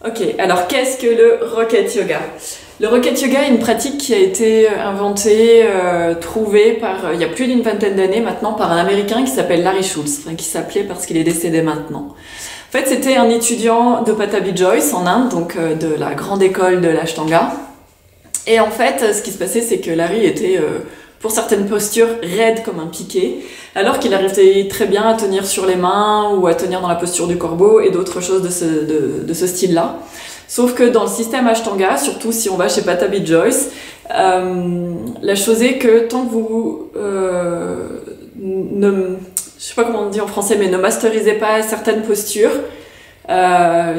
Ok, alors qu'est-ce que le Rocket Yoga? Le Rocket Yoga est une pratique qui a été inventée, trouvée il y a plus d'une vingtaine d'années maintenant par un Américain qui s'appelle Larry Schultz, enfin qui s'appelait parce qu'il est décédé maintenant. En fait, c'était un étudiant de Pattabhi Jois en Inde, donc de la grande école de l'Ashtanga. Et en fait, ce qui se passait, c'est que Larry était, pour certaines postures, raide comme un piquet, alors qu'il arrivait très bien à tenir sur les mains ou à tenir dans la posture du corbeau et d'autres choses de ce style-là. Sauf que dans le système Ashtanga, surtout si on va chez Pattabhi Jois, la chose est que tant que vous je sais pas comment on dit en français, mais ne masterisez pas certaines postures,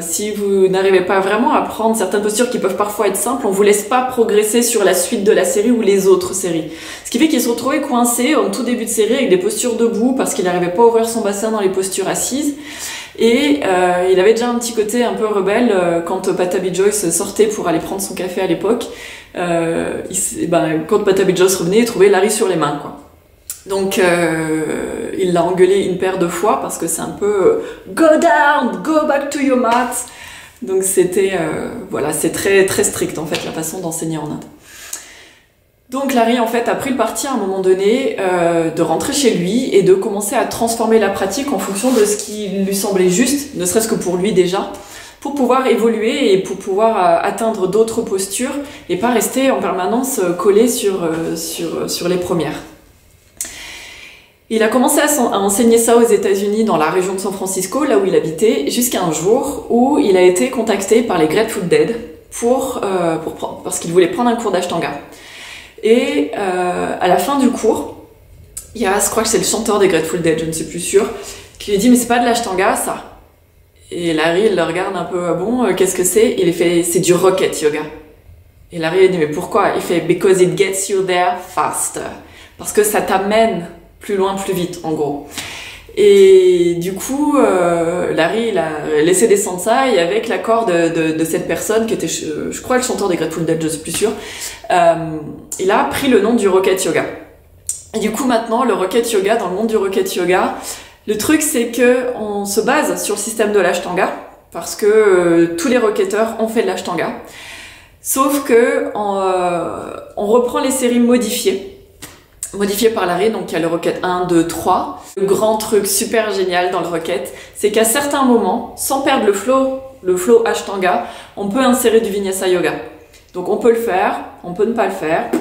si vous n'arrivez pas vraiment à prendre certaines postures qui peuvent parfois être simples, on vous laisse pas progresser sur la suite de la série ou les autres séries. Ce qui fait qu'il se retrouvait coincé en tout début de série avec des postures debout parce qu'il n'arrivait pas à ouvrir son bassin dans les postures assises. Et il avait déjà un petit côté un peu rebelle quand Pattabhi Jois sortait pour aller prendre son café à l'époque. Quand Pattabhi Jois revenait, il trouvait Larry sur les mains, quoi. Donc il l'a engueulé une paire de fois parce que c'est un peu go down, go back to your mat. Donc c'était voilà, c'est très très strict en fait la façon d'enseigner en Inde. Donc Larry en fait a pris le parti à un moment donné de rentrer chez lui et de commencer à transformer la pratique en fonction de ce qui lui semblait juste, ne serait-ce que pour lui déjà, pour pouvoir évoluer et pour pouvoir atteindre d'autres postures et pas rester en permanence collé sur les premières. Il a commencé à enseigner ça aux États-Unis dans la région de San Francisco, là où il habitait, jusqu'à un jour où il a été contacté par les Grateful Dead parce qu'il voulait prendre un cours d'Ashtanga. Et à la fin du cours, il y a, je crois que c'est le chanteur des Grateful Dead, je ne sais plus sûr, qui lui dit « mais c'est pas de l'Ashtanga ça ». Et Larry il le regarde un peu « ah bon, qu'est-ce que c'est ?» Et il fait « c'est du Rocket Yoga ». Et Larry il dit « mais pourquoi ?» Il fait « because it gets you there faster ». Parce que ça t'amène plus loin, plus vite, en gros. Et du coup, Larry, il a laissé descendre ça, et avec l'accord de cette personne, qui était, je crois, le chanteur des Grateful Dead, je suis plus sûre, il a pris le nom du Rocket Yoga. Et du coup, maintenant, le Rocket Yoga, dans le monde du Rocket Yoga, le truc, c'est que on se base sur le système de l'Ashtanga, parce que tous les rocketeurs ont fait de l'Ashtanga. Sauf que on reprend les séries modifiées par Larry, donc il y a le Rocket 1, 2, 3. Le grand truc super génial dans le Rocket, c'est qu'à certains moments, sans perdre le flow Ashtanga, on peut insérer du Vinyasa Yoga. Donc on peut le faire, on peut ne pas le faire,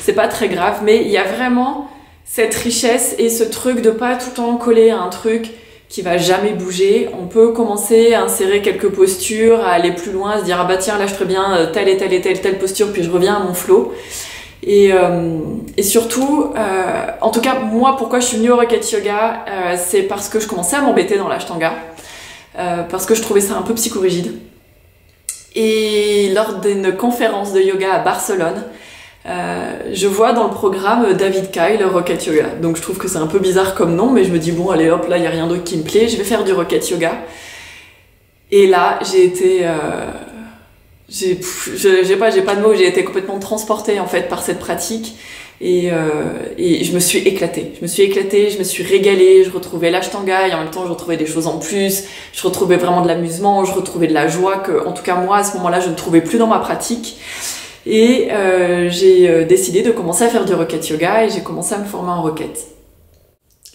c'est pas très grave, mais il y a vraiment cette richesse et ce truc de pas tout le temps coller à un truc qui va jamais bouger. On peut commencer à insérer quelques postures, à aller plus loin, à se dire ah bah tiens là je ferais bien telle et telle et telle posture, puis je reviens à mon flow. Et surtout, en tout cas moi pourquoi je suis venue au Rocket Yoga, c'est parce que je commençais à m'embêter dans l'Ashtanga, parce que je trouvais ça un peu psychorigide. Et lors d'une conférence de yoga à Barcelone, je vois dans le programme David Kai, le Rocket Yoga. Donc je trouve que c'est un peu bizarre comme nom, mais je me dis bon allez hop, là il n'y a rien d'autre qui me plaît, je vais faire du Rocket Yoga. Et là j'ai été... j'ai pas de mots, j'ai été complètement transportée en fait par cette pratique et je me suis éclatée. Je me suis régalée, je retrouvais l'Ashtanga et en même temps je retrouvais des choses en plus, je retrouvais vraiment de l'amusement, je retrouvais de la joie que, en tout cas moi à ce moment-là je ne trouvais plus dans ma pratique. Et j'ai décidé de commencer à faire du Rocket Yoga et j'ai commencé à me former en Rocket.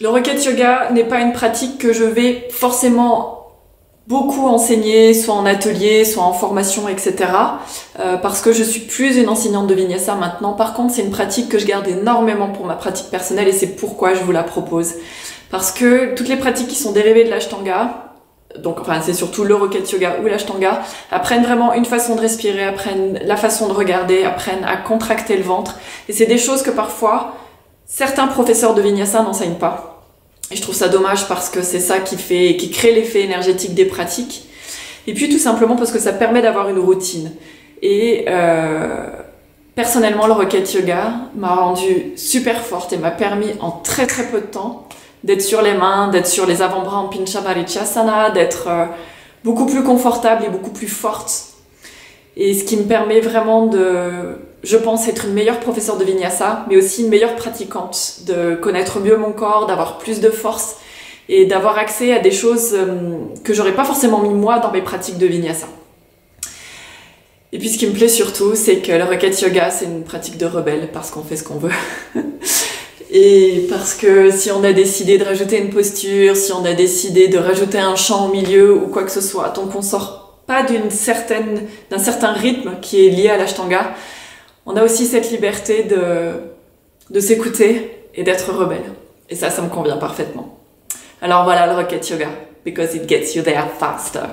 Le Rocket Yoga n'est pas une pratique que je vais forcément beaucoup enseigner, soit en atelier, soit en formation, etc. Parce que je suis plus une enseignante de Vinyasa maintenant. Par contre, c'est une pratique que je garde énormément pour ma pratique personnelle et c'est pourquoi je vous la propose. Parce que toutes les pratiques qui sont dérivées de l'Ashtanga, donc enfin c'est surtout le Rocket Yoga ou l'Ashtanga, apprennent vraiment une façon de respirer, apprennent la façon de regarder, apprennent à contracter le ventre. Et c'est des choses que parfois certains professeurs de Vinyasa n'enseignent pas. Et je trouve ça dommage parce que c'est ça qui crée l'effet énergétique des pratiques. Et puis tout simplement parce que ça permet d'avoir une routine. Et personnellement, le Rocket Yoga m'a rendue super forte et m'a permis en très très peu de temps d'être sur les mains, d'être sur les avant-bras en Pinchavarichyasana, d'être beaucoup plus confortable et beaucoup plus forte. Et ce qui me permet vraiment de, je pense, être une meilleure professeure de Vinyasa, mais aussi une meilleure pratiquante, de connaître mieux mon corps, d'avoir plus de force et d'avoir accès à des choses que j'aurais pas forcément mis moi dans mes pratiques de Vinyasa. Et puis ce qui me plaît surtout, c'est que le Rocket Yoga, c'est une pratique de rebelle parce qu'on fait ce qu'on veut. Et parce que si on a décidé de rajouter une posture, si on a décidé de rajouter un chant au milieu ou quoi que ce soit, tant qu'on sort pas d'un certain rythme qui est lié à l'Ashtanga, on a aussi cette liberté de s'écouter et d'être rebelle. Et ça me convient parfaitement. Alors voilà le Rocket Yoga, because it gets you there faster.